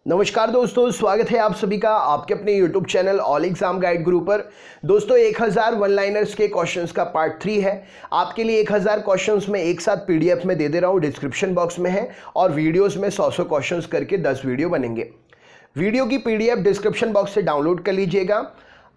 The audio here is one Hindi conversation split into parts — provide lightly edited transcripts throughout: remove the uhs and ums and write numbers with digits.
नमस्कार दोस्तों, स्वागत है आप सभी का आपके अपने YouTube channel all exam guide गुरु पर। दोस्तों 1000 वन लाइनर्स के क्वेश्चंस का पार्ट 3 है। आपके लिए 1000 क्वेश्चंस में एक साथ PDF में दे रहा हूँ, डिस्क्रिप्शन बॉक्स में है और वीडियोस में 100 क्वेश्चंस करके 10 वीडियो बनेंगे। वीडियो की PDF डिस्क्रिप्शन बॉक्स से डाउनलोड कर लीजिएगा।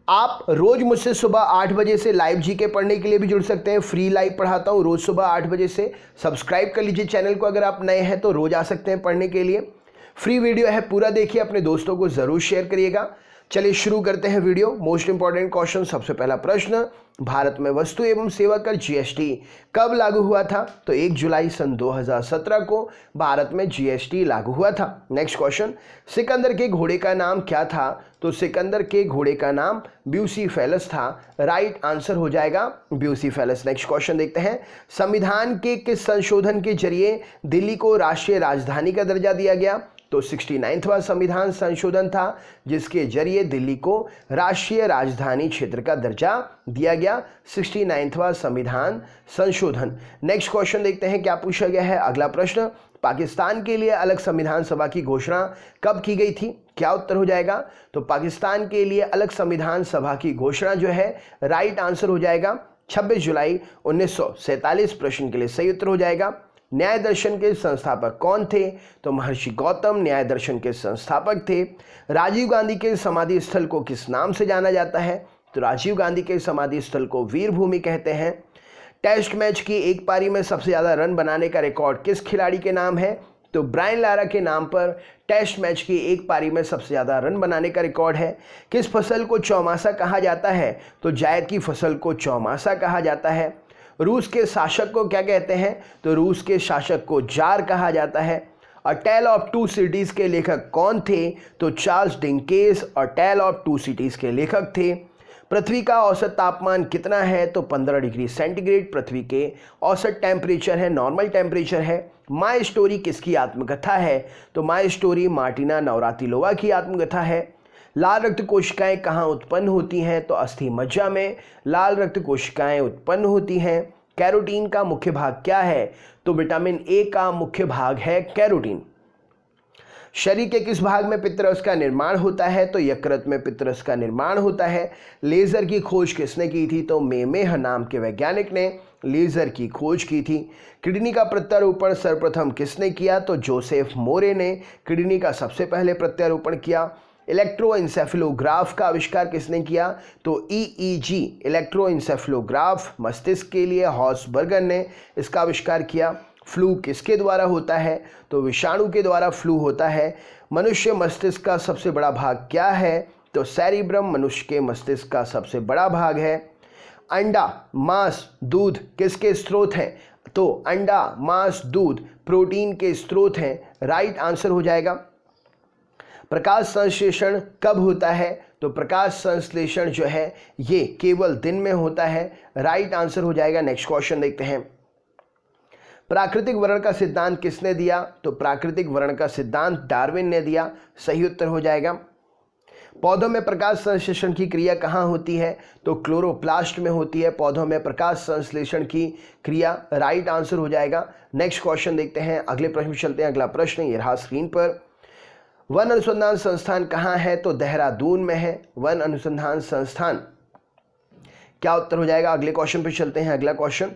आप रोज मुझसे सुबह 8 बजे से लाइव जीके पढ़ने के लिए भी जुड़ सकते हैं। फ्री लाइव पढ़ाता हूँ रोज सुबह 8 बजे से। सब्सक्राइब कर लीजिए चैनल को, अगर आप नए हैं तो रोज आ सकते हैं पढ़ने के लिए। फ्री वीडियो है, पूरा देखिए, अपने दोस्तों को जरूर शेयर करिएगा। चलिए शुरू करते हैं वीडियो। Most important question. सबसे पहला प्रश्न, भारत में वस्तु एवं सेवा कर GST कब लागू हुआ था? तो 1 जुलाई सन 2017 को भारत में GST लागू हुआ था। नेक्स्ट क्वेश्चन, सिकंदर के घोड़े का नाम क्या था? तो सिकंदर के घोड़े का नाम ब्यूसीफेलस था। राइट आंसर हो जाएगा ब्यूसीफेलस। नेक्स्ट क्वेश्चन देखते हैं, संविधान के किस संशोधन के जरिए दिल्ली को राष्ट्रीय राजधानी का दर्जा दिया गया? तो 69वां संविधान संशोधन था जिसके जरिए दिल्ली को राष्ट्रीय राजधानी क्षेत्र का दर्जा दिया गया। 69वां संविधान संशोधन। नेक्स्ट क्वेश्चन देखते हैं क्या पूछा गया है। अगला प्रश्न, पाकिस्तान के लिए अलग संविधान सभा की घोषणा कब की गई थी? क्या उत्तर हो जाएगा? तो पाकिस्तान के लिए अलग संविधान सभा की घोषणा जो है, राइट आंसर हो जाएगा 26 जुलाई 1947। प्रश्न के लिए सही उत्तर हो जाएगा। न्याय दर्शन के संस्थापक कौन थे? तो महर्षि गौतम न्याय दर्शन के संस्थापक थे। राजीव गांधी के समाधि स्थल को किस नाम से जाना जाता है? तो राजीव गांधी के समाधि स्थल को वीर भूमि कहते हैं। टेस्ट मैच की एक पारी में सबसे ज्यादा रन बनाने का रिकॉर्ड किस खिलाड़ी के नाम है? तो ब्रायन लारा के नाम पर टेस्ट मैच की एक पारी में सबसे ज्यादा रन बनाने का रिकॉर्ड है। किस फसल को चौमासा कहा जाता है? तो जायद की फसल को चौमासा कहा जाता है। रूस के शासक को क्या कहते हैं? तो रूस के शासक को जार कहा जाता है। A Tale of Two Cities के लेखक कौन थे? तो Charles Dickens A Tale of Two Cities के लेखक थे। पृथ्वी का औसत तापमान कितना है? तो 15 डिग्री सेंटीग्रेड पृथ्वी के औसत टेम्परेचर है, नॉर्मल टेम्परेचर है। माई स्टोरी किसकी आत्मकथा है? तो माई स्टोरी मार्टिना नवरातिलोवा की आत्मकथा है। लाल रक्त कोशिकाएं कहाँ उत्पन्न होती हैं? तो अस्थि मज्जा में लाल रक्त कोशिकाएं उत्पन्न होती हैं। कैरोटीन का मुख्य भाग क्या है? तो विटामिन ए का मुख्य भाग है कैरोटीन। शरीर के किस भाग में पित्तरस का निर्माण होता है? तो यकृत में पित्तरस का निर्माण होता है। लेजर की खोज किसने की थी? तो मेमेह नाम के वैज्ञानिक ने लेजर की खोज की थी। किडनी का प्रत्यारोपण सर्वप्रथम किसने किया? तो जोसेफ मोरे ने किडनी का सबसे पहले प्रत्यारोपण किया। इलेक्ट्रोइंसेफेलोग्राफ का आविष्कार किसने किया? तो EEG इलेक्ट्रोइंसेफेलोग्राफ मस्तिष्क के लिए हॉर्सबर्गर ने इसका आविष्कार किया। फ्लू किसके द्वारा होता है? तो विषाणु के द्वारा फ्लू होता है। मनुष्य मस्तिष्क का सबसे बड़ा भाग क्या है? तो सेरिब्रम मनुष्य के मस्तिष्क का सबसे बड़ा भाग है। अंडा, मांस, दूध किसके स्रोत हैं? तो अंडा, मांस, दूध प्रोटीन के स्रोत हैं। राइट आंसर हो जाएगा। प्रकाश संश्लेषण कब होता है? तो प्रकाश संश्लेषण जो है ये केवल दिन में होता है। राइट आंसर हो जाएगा। नेक्स्ट क्वेश्चन देखते हैं, प्राकृतिक वर्ण का सिद्धांत किसने दिया? तो प्राकृतिक वर्ण का सिद्धांत डार्विन ने दिया। सही उत्तर हो जाएगा। पौधों में प्रकाश संश्लेषण की क्रिया कहाँ होती है? तो क्लोरोप्लास्ट में होती है पौधों में प्रकाश संश्लेषण की क्रिया। राइट आंसर हो जाएगा। नेक्स्ट क्वेश्चन देखते हैं, अगले प्रश्न चलते हैं। अगला प्रश्न ये रहा स्क्रीन पर, वन अनुसंधान संस्थान कहाँ है? तो देहरादून में है वन अनुसंधान संस्थान। क्या उत्तर हो जाएगा? अगले क्वेश्चन पे चलते हैं। अगला क्वेश्चन,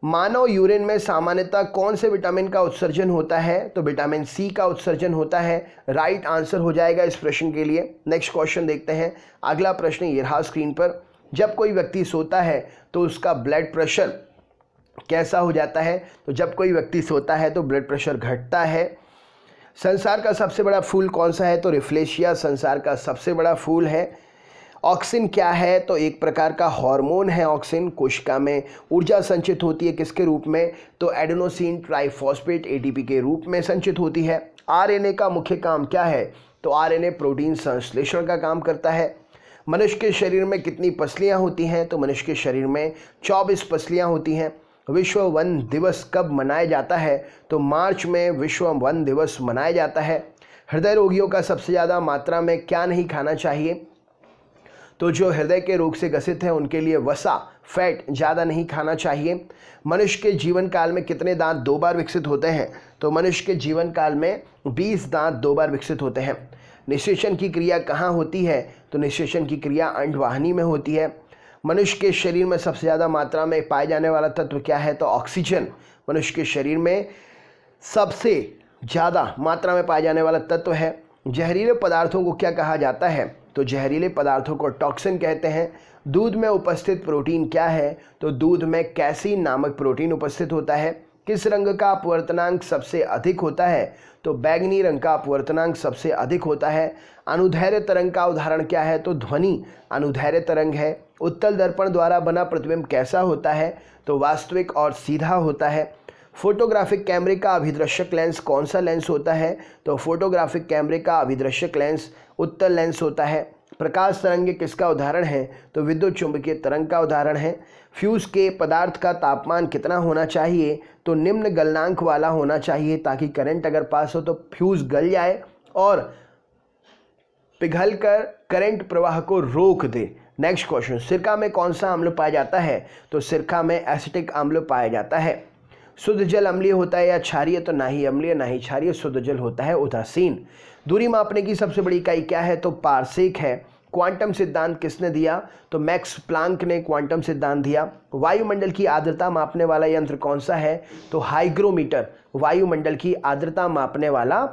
मानव यूरिन में सामान्यतः कौन से विटामिन का उत्सर्जन होता है? तो विटामिन C का उत्सर्जन होता है। राइट आंसर हो जाएगा इस प्रश्न के लिए। नेक्स्ट क्वेश्चन देखते हैं। अगला प्रश्न ये रहा स्क्रीन पर, जब कोई व्यक्ति सोता है तो उसका ब्लड प्रेशर कैसा हो जाता है? तो जब कोई व्यक्ति सोता है तो ब्लड प्रेशर घटता है। संसार का सबसे बड़ा फूल कौन सा है? तो रिफ्लेशिया संसार का सबसे बड़ा फूल है। ऑक्सिन क्या है? तो एक प्रकार का हार्मोन है ऑक्सिन। कोशिका में ऊर्जा संचित होती है किसके रूप में? तो एडेनोसिन ट्राइफॉस्फेट ATP के रूप में संचित होती है। RNA का मुख्य काम क्या है? तो RNA प्रोटीन संश्लेषण का काम करता है। मनुष्य के शरीर में कितनी पसलियां होती हैं? तो मनुष्य के शरीर में 24 पसलियां होती हैं। विश्व वन दिवस कब मनाया जाता है? तो मार्च में विश्व वन दिवस मनाया जाता है। हृदय रोगियों का सबसे ज़्यादा मात्रा में क्या नहीं खाना चाहिए? तो जो हृदय के रोग से ग्रसित हैं उनके लिए वसा, फैट ज़्यादा नहीं खाना चाहिए। मनुष्य के जीवन काल में कितने दांत 2 बार विकसित होते हैं? तो मनुष्य के जीवन काल में 20 दांत 2 बार विकसित होते हैं। निषेचन की क्रिया कहाँ होती है? तो निषेचन की क्रिया अंडवाहिनी में होती है। मनुष्य के शरीर में सबसे ज़्यादा मात्रा में पाए जाने वाला तत्व क्या है? तो ऑक्सीजन मनुष्य के शरीर में सबसे ज़्यादा मात्रा में पाए जाने वाला तत्व है। जहरीले पदार्थों को क्या कहा जाता है? तो जहरीले पदार्थों को टॉक्सिन कहते हैं। दूध में उपस्थित प्रोटीन क्या है? तो दूध में कैसीन नामक प्रोटीन उपस्थित होता है। किस रंग का अपवर्तनांक सबसे अधिक होता है? तो बैंगनी रंग का अपवर्तनांक सबसे अधिक होता है। अनुदैर्ध्य तरंग का उदाहरण क्या है? तो ध्वनि अनुदैर्ध्य तरंग है। उत्तल दर्पण द्वारा बना प्रतिबिंब कैसा होता है? तो वास्तविक और सीधा होता है। फोटोग्राफिक कैमरे का अभिदृश्यक लेंस कौन सा लेंस होता है? तो फोटोग्राफिक कैमरे का अभिदृश्यक लेंस उत्तल लेंस होता है। प्रकाश तरंग किसका उदाहरण है? तो विद्युत चुंबकीय तरंग का उदाहरण है। फ्यूज के पदार्थ का तापमान कितना होना चाहिए? तो निम्न गलनांक वाला होना चाहिए, ताकि करंट अगर पास हो तो फ्यूज गल जाए और पिघलकर करंट प्रवाह को रोक दे। नेक्स्ट क्वेश्चन, सिरका में कौन सा अम्ल पाया जाता है? तो सिरका में एसिटिक अम्ल पाया जाता है। शुद्ध जल अम्लीय होता है या क्षारीय? तो ना ही अम्लीय ना ही क्षारीय, शुद्ध जल होता है उदासीन। दूरी मापने की सबसे बड़ी इकाई क्या है? तो पारसेक है। क्वांटम सिद्धांत किसने दिया? तो मैक्स प्लांक ने क्वांटम सिद्धांत दिया। वायुमंडल की आर्द्रता मापने वाला यंत्र कौन सा है? तो हाइग्रोमीटर वायुमंडल की आर्द्रता मापने वाला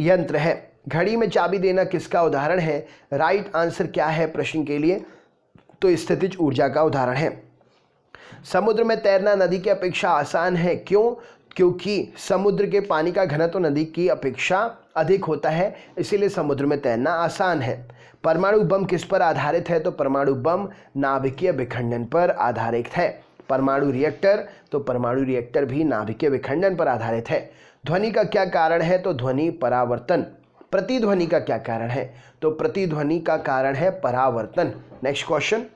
यंत्र है। घड़ी में चाबी देना किसका उदाहरण है? राइट आंसर क्या है प्रश्न के लिए? तो स्थितिज ऊर्जा का उदाहरण है। समुद्र में तैरना नदी की अपेक्षा आसान है, क्यों? क्योंकि समुद्र के पानी का घनत्व नदी की अपेक्षा अधिक होता है, इसीलिए समुद्र में तैरना आसान है। परमाणु बम किस पर आधारित है? तो परमाणु बम नाभिकीय विखंडन पर आधारित है। परमाणु रिएक्टर, तो परमाणु रिएक्टर भी नाभिकीय विखंडन पर आधारित है। ध्वनि का क्या कारण है? तो ध्वनि परावर्तन। प्रतिध्वनि का क्या कारण है? तो प्रतिध्वनि का कारण है परावर्तन। नेक्स्ट क्वेश्चन,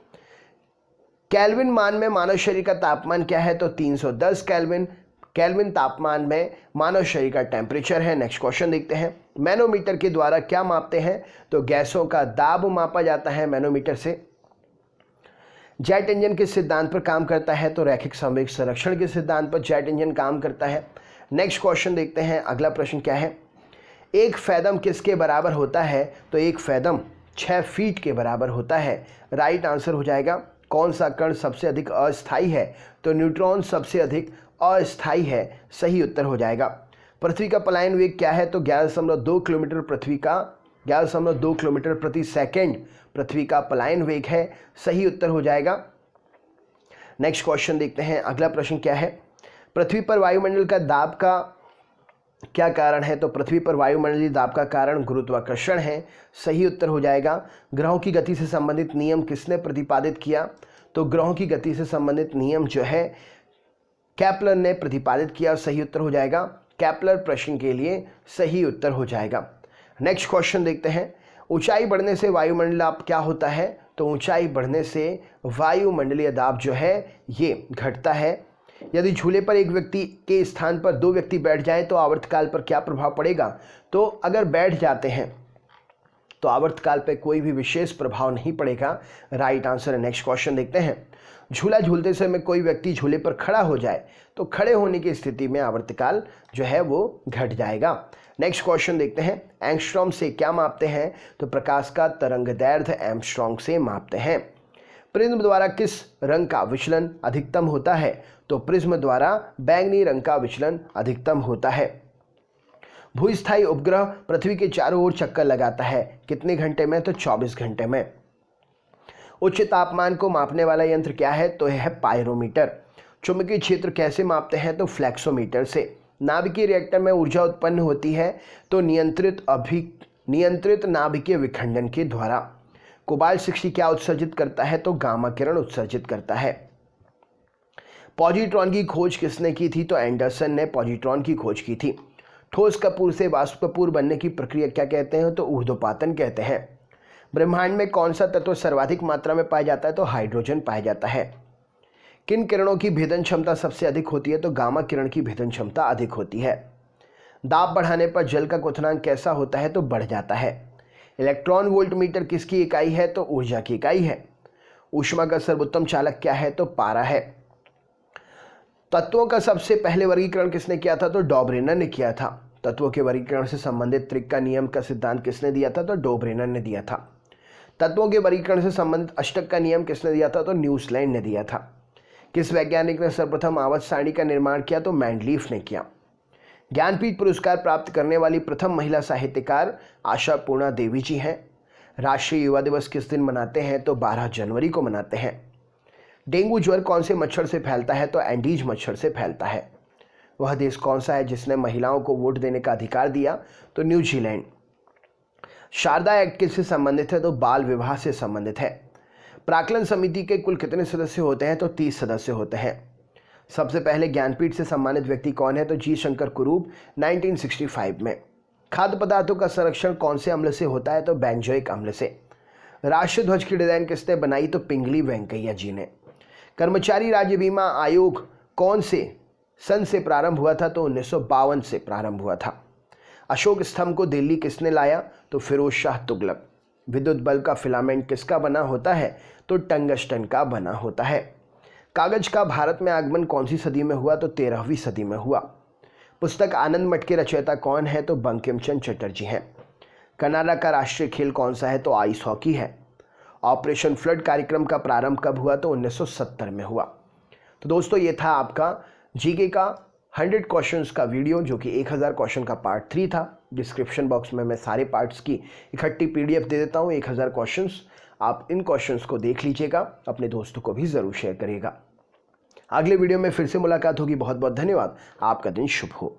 केल्विन मान में मानव शरीर का तापमान क्या है? तो 310 केल्विन। केल्विन तापमान में मानव शरीर का टेम्परेचर है। नेक्स्ट क्वेश्चन देखते हैं, मैनोमीटर के द्वारा क्या मापते हैं? तो गैसों का दाब मापा जाता है मैनोमीटर से। जेट इंजन किस सिद्धांत पर काम करता है? तो रैखिक संवेग संरक्षण के सिद्धांत पर जेट इंजन काम करता है। नेक्स्ट क्वेश्चन देखते हैं, अगला प्रश्न क्या है? एक फैदम किसके बराबर होता है? तो एक फैदम 6 फीट के बराबर होता है। राइट आंसर हो जाएगा। कौन सा कण सबसे अधिक अस्थायी है? तो न्यूट्रॉन सबसे अधिक अस्थायी है, सही उत्तर हो जाएगा। पृथ्वी का पलायन वेग क्या है? तो 11.2 किलोमीटर पृथ्वी का 11.2 किलोमीटर प्रति सेकंड पृथ्वी का पलायन वेग है, सही उत्तर हो जाएगा। नेक्स्ट क्वेश्चन देखते हैं, अगला प्रश्न क्या है? पृथ्वी पर वायुमंडल का दाब का क्या कारण है? तो पृथ्वी पर वायुमंडलीय दाब का कारण गुरुत्वाकर्षण है, सही उत्तर हो जाएगा। ग्रहों की गति से संबंधित नियम किसने प्रतिपादित किया? तो ग्रहों की गति से संबंधित नियम जो है केपलर ने प्रतिपादित किया, सही उत्तर हो जाएगा। केपलर प्रश्न के लिए सही उत्तर हो जाएगा। नेक्स्ट क्वेश्चन देखते हैं, ऊंचाई बढ़ने से वायुमंडलीय दाब क्या होता है? तो ऊंचाई बढ़ने से वायुमंडलीय दाब जो है ये घटता है। यदि झूले पर एक व्यक्ति के स्थान पर 2 व्यक्ति बैठ जाएं तो आवर्तकाल पर क्या प्रभाव पड़ेगा? तो अगर बैठ जाते हैं तो आवर्तकाल पर कोई भी विशेष प्रभाव नहीं पड़ेगा। राइट आंसर है। नेक्स्ट क्वेश्चन देखते हैं, झूला झूलते समय कोई व्यक्ति झूले पर खड़ा हो जाए तो खड़े होने की स्थिति में आवर्तकाल जो है वो घट जाएगा। नेक्स्ट क्वेश्चन देखते हैं, एंगस्ट्रॉम से क्या मापते हैं? तो प्रकाश का तरंगदैर्ध्य एंगस्ट्रॉम से मापते हैं। प्रिज्म द्वारा किस रंग का विचलन अधिकतम होता है? तो प्रिज्म द्वारा बैंगनी रंग का विचलन अधिकतम होता है। भूस्थायी उपग्रह पृथ्वी के चारों ओर चक्कर लगाता है, कितने घंटे में? तो 24 घंटे में। उच्च तापमान को मापने वाला यंत्र क्या है? तो यह है पायरोमीटर। चुंबकीय क्षेत्र कैसे मापते हैं? तो फ्लैक्सोमीटर से। नाभिकीय रिएक्टर में ऊर्जा उत्पन्न होती है तो नियंत्रित नाभिकीय विखंडन के द्वारा। कोबाल्ट 60 क्या उत्सर्जित करता है? तो गामा किरण उत्सर्जित करता है। पॉजिट्रॉन की खोज किसने की थी? तो एंडरसन ने पॉजिट्रॉन की खोज की थी। ठोस कपूर से वाष्प कपूर बनने की प्रक्रिया क्या कहते हैं? तो ऊर्ध्वपातन कहते हैं। ब्रह्मांड में कौन सा तत्व सर्वाधिक मात्रा में पाया जाता है? तो हाइड्रोजन पाया जाता है। किन किरणों की भेदन क्षमता सबसे अधिक होती है? तो गामा किरण की भेदन क्षमता अधिक होती है। दाब बढ़ाने पर जल का क्वथनांक कैसा होता है? तो बढ़ जाता है। इलेक्ट्रॉन वोल्ट मीटर किसकी इकाई है? तो ऊर्जा की इकाई है। ऊष्मा का सर्वोत्तम चालक क्या है? तो पारा है। तत्वों का सबसे पहले वर्गीकरण किसने किया था? तो डॉबरेनर ने किया था। तत्वों के वर्गीकरण से संबंधित त्रिक का नियम का सिद्धांत किसने दिया था? तो डॉबरेनर ने दिया था। तत्वों के वर्गीकरण से संबंधित अष्टक का नियम किसने दिया था? तो न्यूजीलैंड ने दिया था। किस वैज्ञानिक ने सर्वप्रथम आवर्त सारणी का निर्माण किया? तो मेंडलीफ ने किया। ज्ञानपीठ पुरस्कार प्राप्त करने वाली प्रथम महिला साहित्यकार आशापूर्णा देवी जी हैं। राष्ट्रीय युवा दिवस किस दिन मनाते हैं? तो 12 जनवरी को मनाते हैं। डेंगू ज्वर कौन से मच्छर से फैलता है? तो एंडीज मच्छर से फैलता है। वह देश कौन सा है जिसने महिलाओं को वोट देने का अधिकार दिया? तो न्यूजीलैंड। शारदा एक्ट किससे संबंधित है? तो बाल विवाह से संबंधित है। प्राक्कलन समिति के कुल कितने सदस्य होते हैं? तो 30 सदस्य होते हैं। सबसे पहले ज्ञानपीठ से सम्मानित व्यक्ति कौन है? तो जी शंकर कुरूप 1965 में। खाद्य पदार्थों का संरक्षण कौन से अम्ल से होता है? तो बेंजोइक अम्ल से। राष्ट्रीय ध्वज की डिजाइन किसने बनाई? तो पिंगली वेंकैया जी ने। कर्मचारी राज्य बीमा आयोग कौन से सन से प्रारंभ हुआ था? तो 1952 से प्रारंभ हुआ था। अशोक स्तंभ को दिल्ली किसने लाया? तो फिरोज शाह तुगलक। विद्युत बल्ब का फिलामेंट किसका बना होता है? तो टंगस्टन का बना होता है। कागज का भारत में आगमन कौन सी सदी में हुआ? तो 13वीं सदी में हुआ। पुस्तक आनंद मठ के रचयिता कौन है? तो बंकिम चंद्र चटर्जी हैं। कनाडा का राष्ट्रीय खेल कौन सा है? तो आइस हॉकी है। ऑपरेशन फ्लड कार्यक्रम का प्रारंभ कब हुआ? तो 1970 में हुआ। तो दोस्तों ये था आपका जीके का 100 क्वेश्चंस का वीडियो, जो कि 1000 क्वेश्चन का पार्ट 3 था। डिस्क्रिप्शन बॉक्स में मैं सारे पार्ट्स की इकट्ठी PDF दे देता हूँ, 1000 क्वेश्चंस। आप इन क्वेश्चंस को देख लीजिएगा, अपने दोस्तों को भी ज़रूर शेयर करिएगा। अगले वीडियो में फिर से मुलाकात होगी। बहुत बहुत धन्यवाद। आपका दिन शुभ हो।